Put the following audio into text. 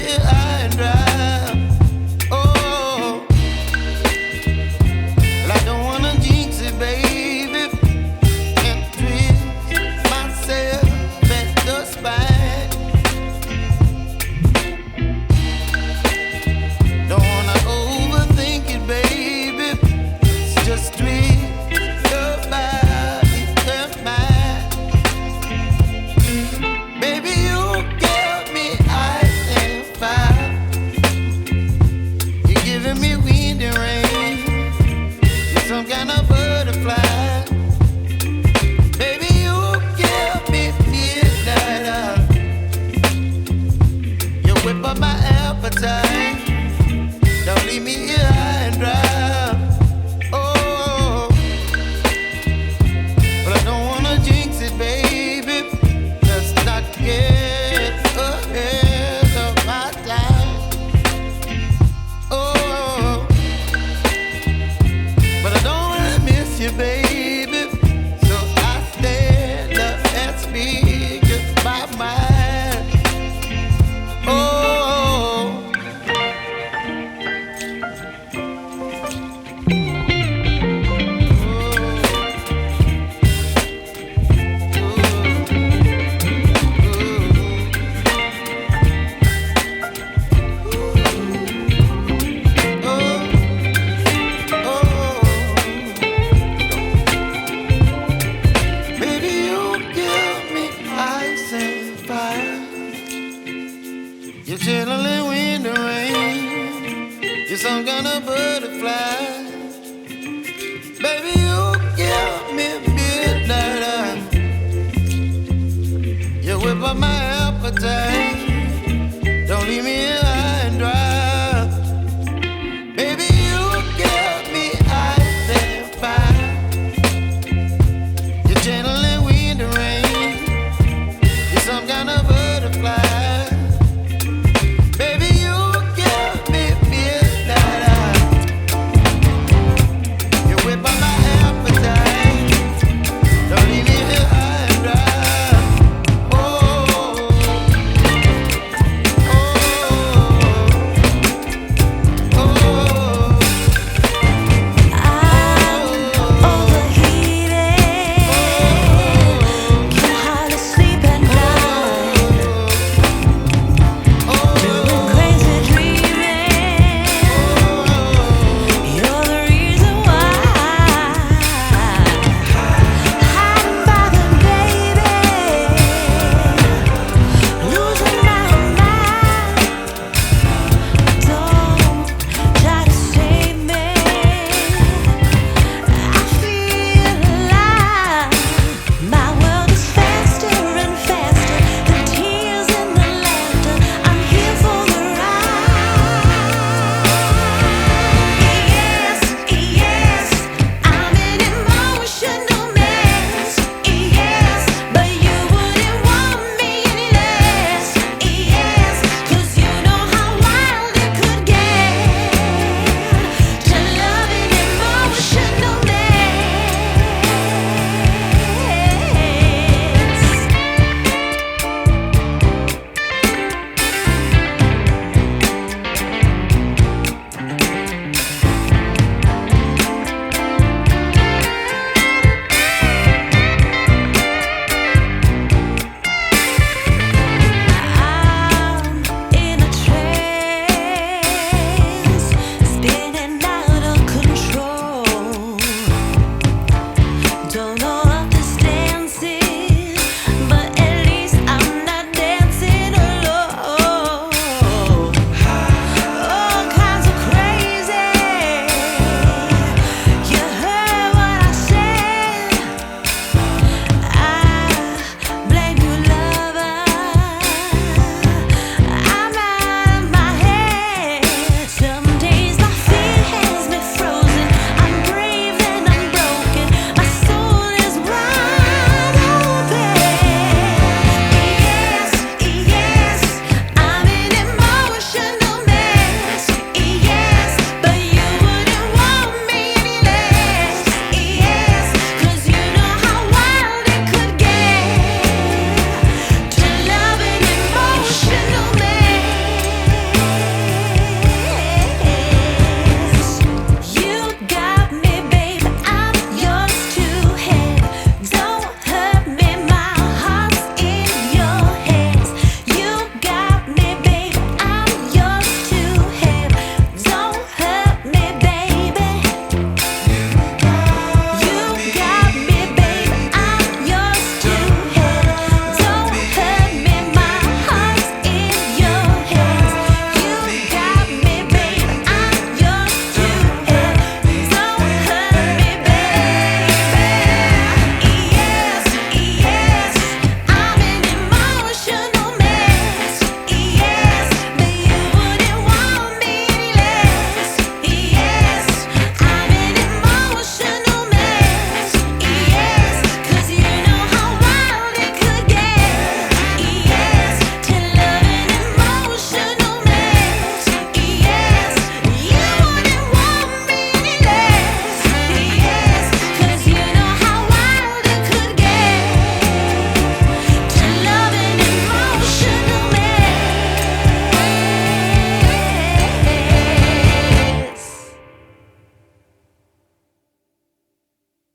here high and dry. Oh, well, I don't wanna jinx it, baby, and twist myself at the spine. Don't wanna overthink it, baby. It's just twist your body and mine. Baby, you give me ice and fire. You're giving me wind and rain. You're some kind of butterfly. Baby, you give me midnight. You whip up my appetite. Don't leave me here high and dry. Oh, but I don't wanna jinx it, baby. Let's not get ahead of my time. Oh, but I don't wanna miss you, baby. So I stand up and speak my mind. Oh. Baby, you give me ice and fire. You're chilling wind and rain. You're some kind of butterfly. Baby, you give me midnight. You whip up my appetite.